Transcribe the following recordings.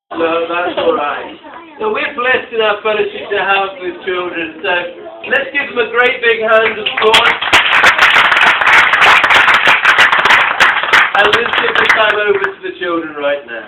No, that's all right. So we're blessed in our fellowship to have with children, so let's give them a great big hand of applause. And let's give the time over to the children right now.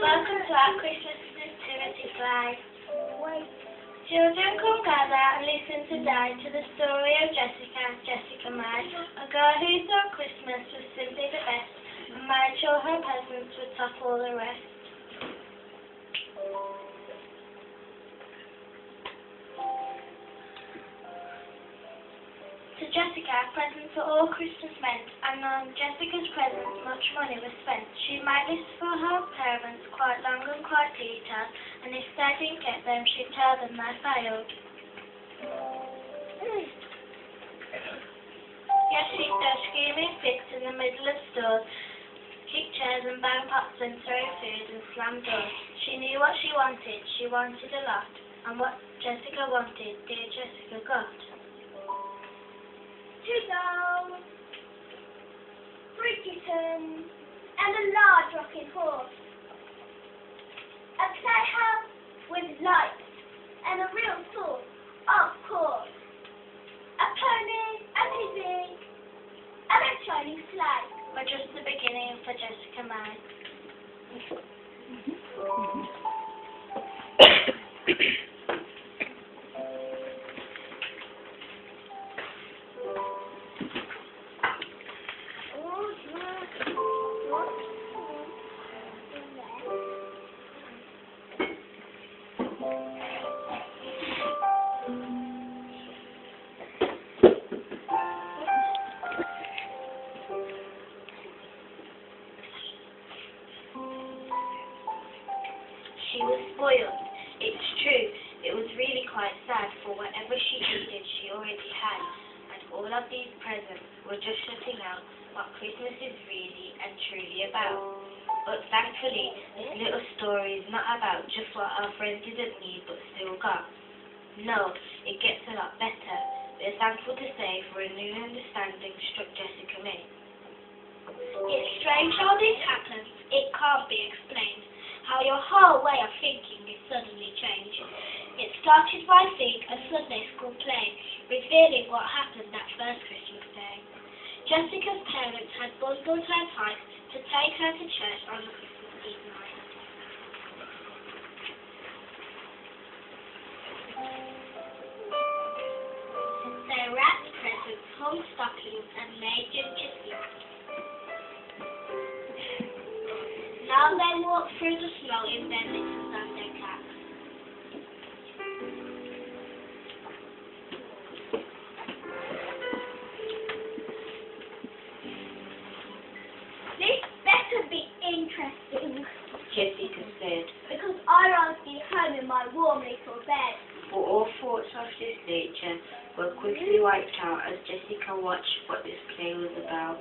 Welcome to our Christmas Nativity slide. Children, come gather and listen today to the story of Jessica May, a girl who thought Christmas was simply the best and made sure her presents would top all the rest. To Jessica, presents were all Christmas meant, and on Jessica's presents much money was spent. She made lists for her parents, quite long and quite detailed, and if they didn't get them, she'd tell them they failed. Yes, she'd throw screaming fits in the middle of stores, kick chairs and bang pots and throw food and slam doors. She knew what she wanted a lot, and what Jessica wanted, dear Jessica got. 2 dolls, 3 kittens, and a large rocking horse. A playhouse with lights and a real sword, of course. A pony, a pig, and a shining sleigh. But just the beginning for Jessica May. She was spoiled. It's true. It was really quite sad, for whatever she needed she already had, and all of these presents were just shutting out what Christmas is really and truly about. But thankfully, this little story is not about just what our friend didn't need but still got. No, it gets a lot better. We're thankful to say for a new understanding struck Jessica May. It's strange how this happens. It can't be explained. How your whole way of thinking is suddenly changed. It started by seeing a Sunday school play, revealing what happened that first Christmas day. Jessica's parents had bundled her tight to take her to church on the Christmas Eve night. They wrapped presents, hung stockings, and made ginger soup. Now they walk through the snow in their little Sunday caps. This better be interesting, Jessica said, because I'd rather be home in my warm little bed. for all thoughts of this nature were quickly wiped out as Jessica watched what this play was about.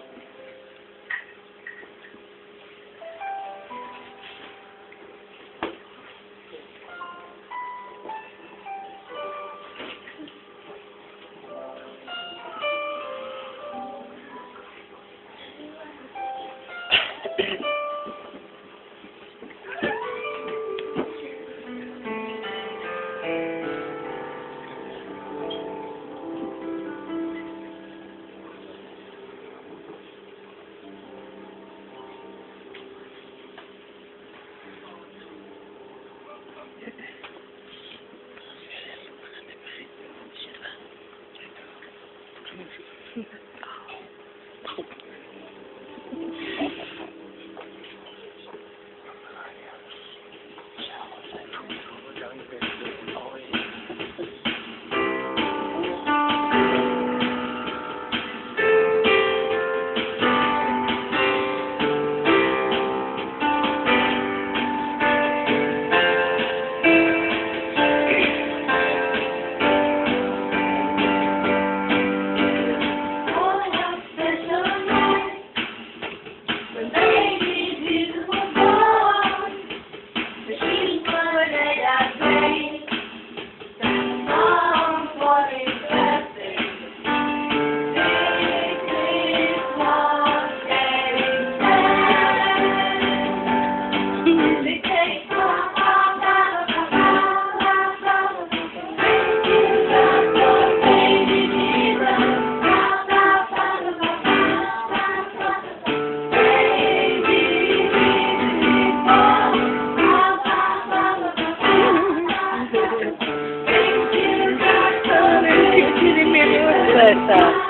Listen.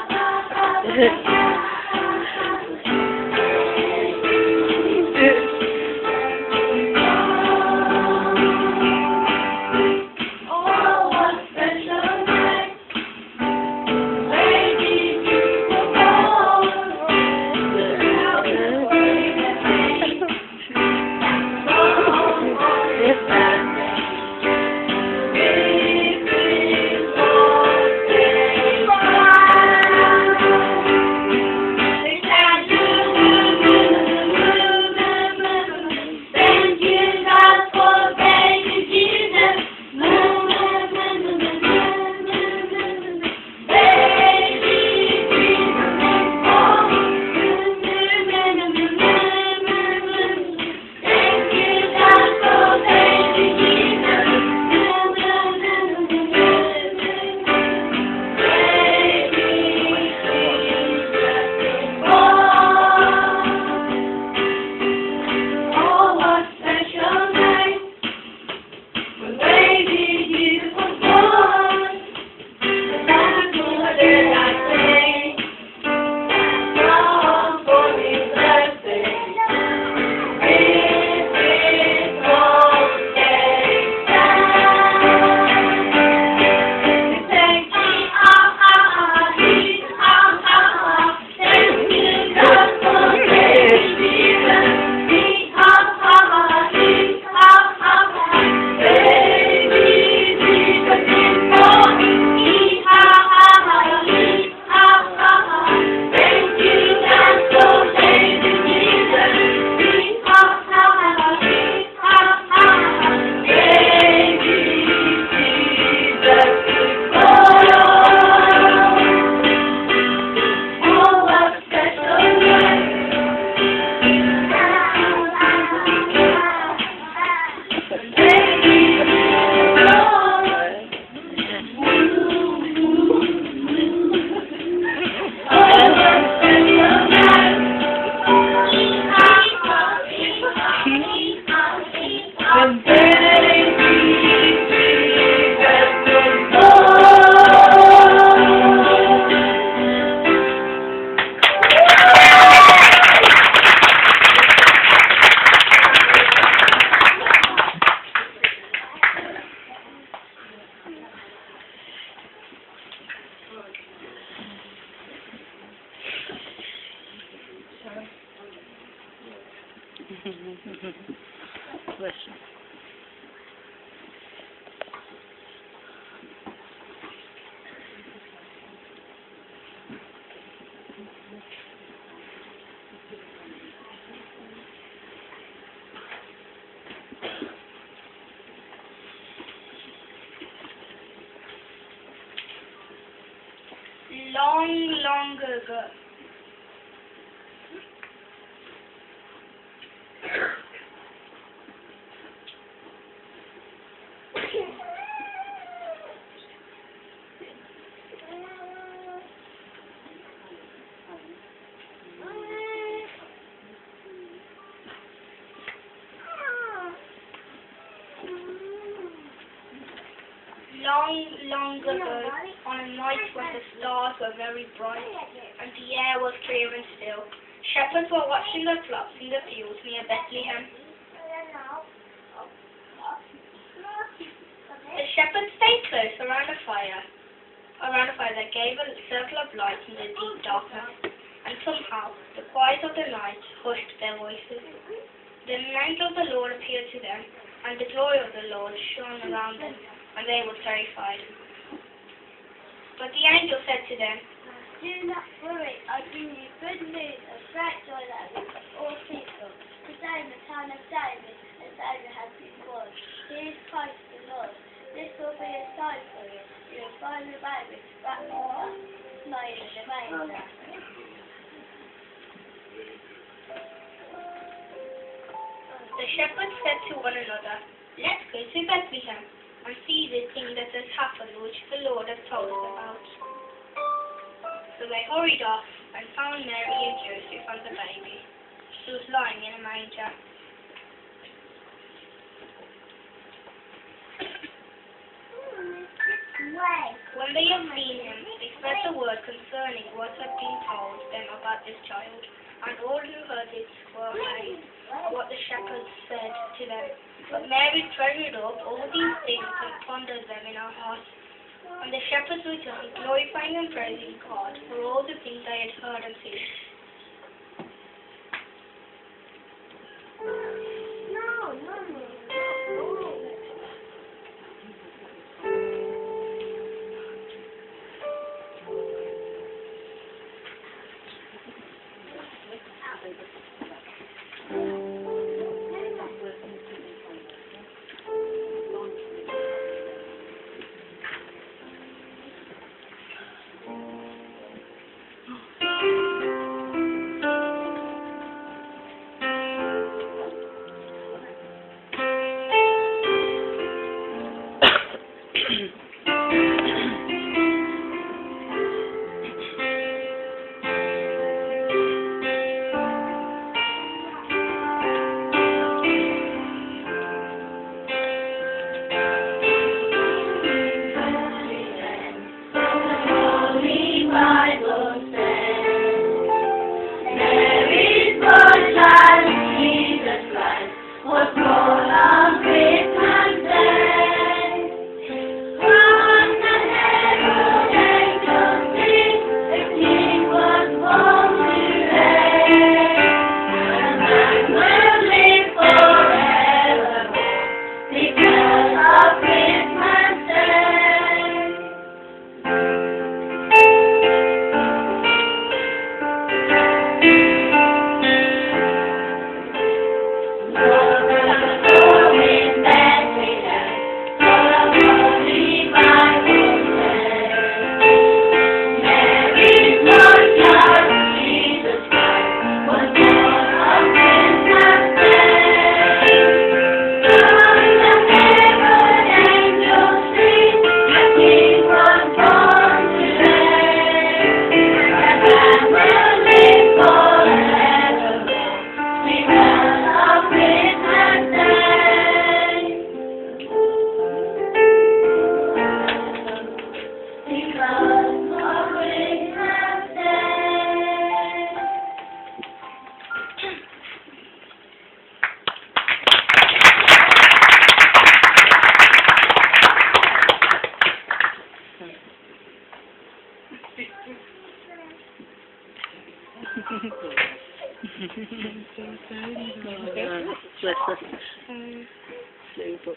Long, long ago. Long, long ago, on a night when the stars were very bright and the air was clear and still, shepherds were watching the flocks in the fields near Bethlehem. The shepherds stayed close around a fire that gave a circle of light in the deep darkness, and somehow the quiet of the night hushed their voices. Then an angel of the Lord appeared to them, and the glory of the Lord shone around them, and they were terrified. But the angel said to them, Do not worry, I bring you good news of great joy that will be for all people. Today in the town of David, a Savior has been born. He is Christ the Lord. This will be a sign for you. You will find the baby wrapped up, lying in the manger. The shepherds said to one another, Let's go to Bethlehem and see the thing that has happened which the Lord has told us about. So they hurried off and found Mary and Joseph and the baby. He was lying in a manger. When they have seen him, they spread the word concerning what had been told them about this child, and all who heard it were amazed at what the shepherds said to them. But Mary treasured up all these things and pondered them in her heart. And the shepherds returned, glorifying and praising God for all the things they had heard and seen. Bless her. Super.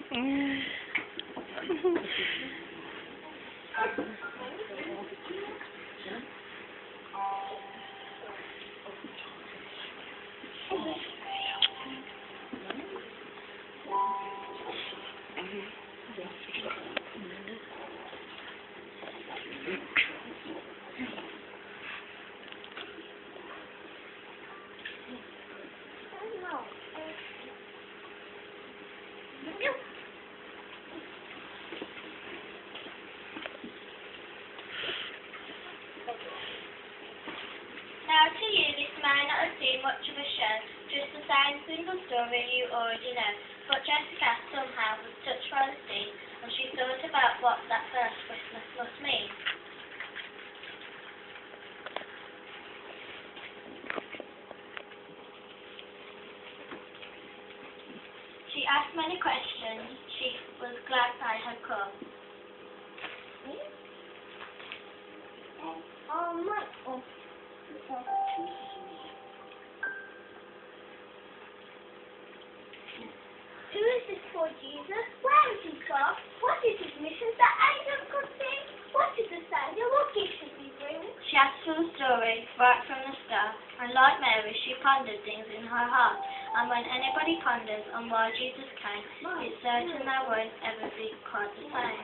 Now to you this may not have seemed much of a show, just the same single story you already know, but Jessica somehow was touched by the theme, and she thought about what that first Christmas must mean. She asked many questions. She was glad they had come. Who is this poor Jesus? Where is he from? What is his mission that angels could sing? What is the Saviour? What gift should we bring? She asked for the story right from the start, and like Mary, she pondered things in her heart. And when anybody ponders on why Jesus came, it's certain they won't ever be quite the same.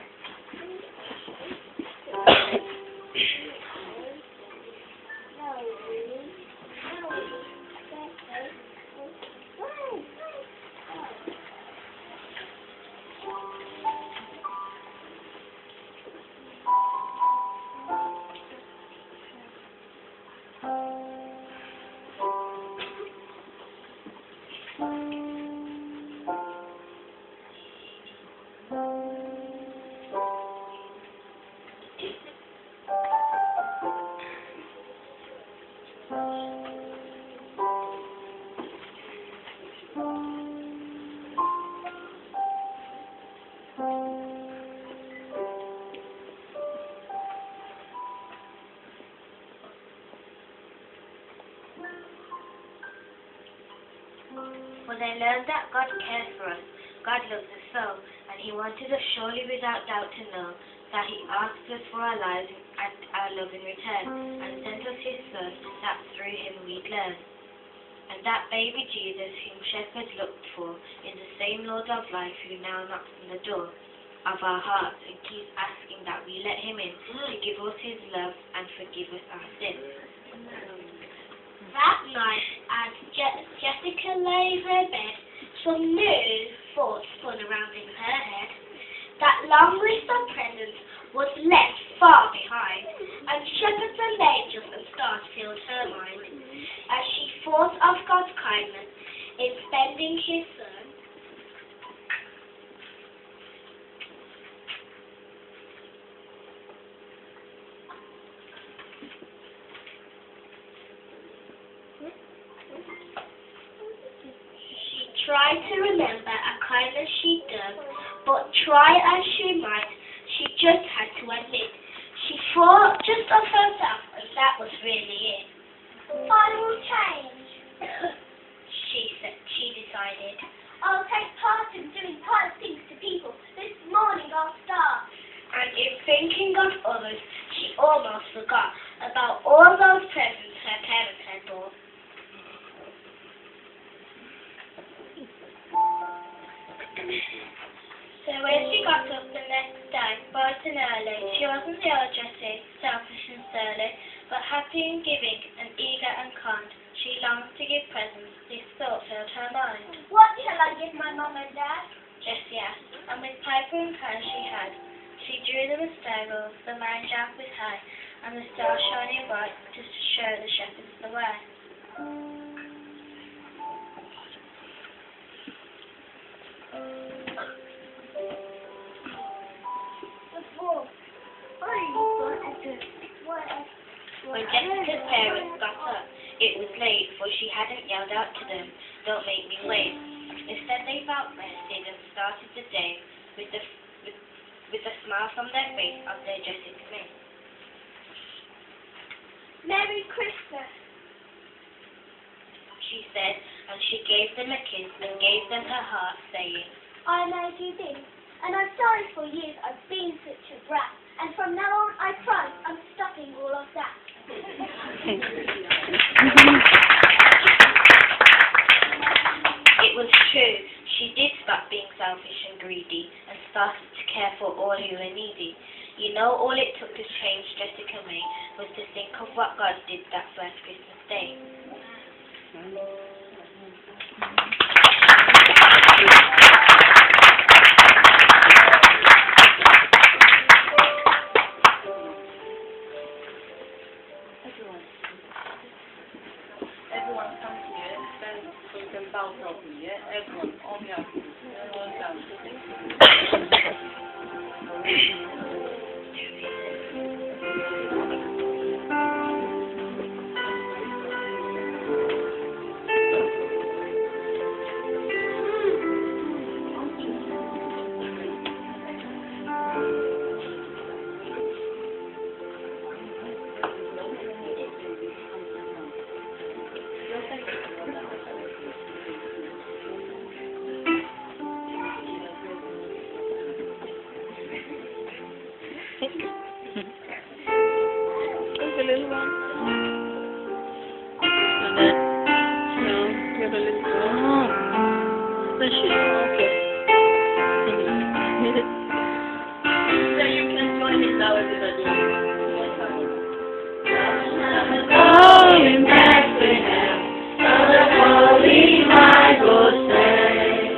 For they learned that God cares for us, God loves us so, and He wanted us surely without doubt to know that He asked us for our lives and our love in return, and sent us His Son, that through Him we'd learn. And that baby Jesus, whom shepherds looked for, is the same Lord of life who now knocks on the door of our hearts and keeps asking that we let Him in to give us His love and forgive us our sins. That night, as Jessica lay in her bed, some new thoughts spun around in her head. That long list of presents was left far behind, and shepherds and angels and stars filled her mind, as she thought of God's kindness in sending His Son. She tried to remember a kindness she'd done, but try as she might, she just had to admit she thought just of herself, and that was really it. I will change. She decided. I'll take part in doing kind things to people. This morning I'll start. And in thinking of others, she almost forgot about all those presents her parents had bought. So when she got up the next day, bright and early, she wasn't the old Jessie, selfish and surly, but happy and giving and eager and kind. She longed to give presents. This thought filled her mind. What shall I give my mum and dad? Jessie asked, and with paper and pen she drew them a stable, the manger with hay, and the stars shining bright to show the shepherds the way. When Jessica's parents got up, it was late, for she hadn't yelled out to them, "Don't make me wait." Instead, they felt rested and started the day with a smile from their face as they Jessie came. Merry Christmas. She said, and she gave them a kiss and gave them her heart, saying, I made you this, and I'm sorry for years I've been such a brat. And from now on, I promise I'm stopping all of that. It was true. She did stop being selfish and greedy and started to care for all who were needy. You know, all it took to change Jessica May was to think of what God did that first Christmas day. Everyone come here, then we can bounce out here. Everyone, all the other. Everyone down. Take a little one. And then, no, give a little one. Oh, then she, okay. So you can join it now, everybody. Oh, in Bethlehem, so the Holy Bible says,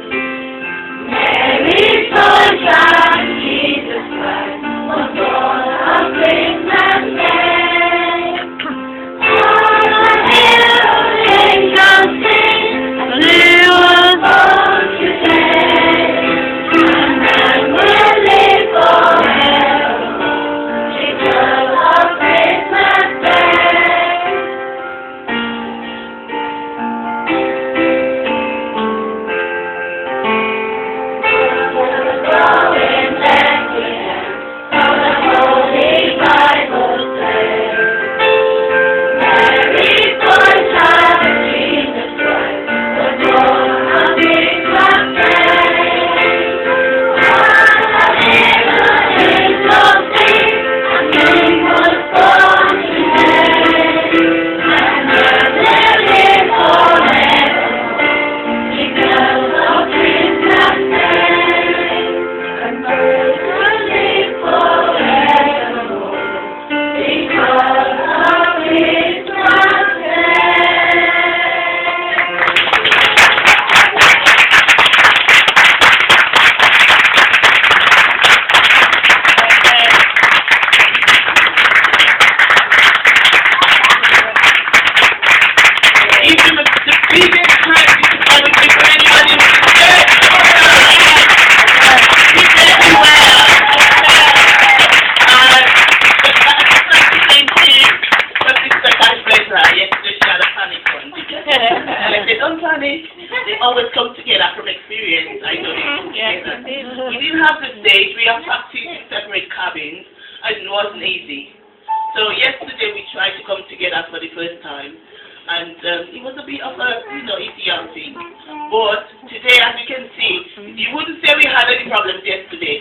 Mary's born child, Jesus Christ, was born on Christmas Day. On the hill, angels sing, and he was born today. we have practiced in separate cabins, and it wasn't easy. So yesterday we tried to come together for the first time, and it was a bit of a, idiot thing. But today, as you can see, you wouldn't say we had any problems yesterday.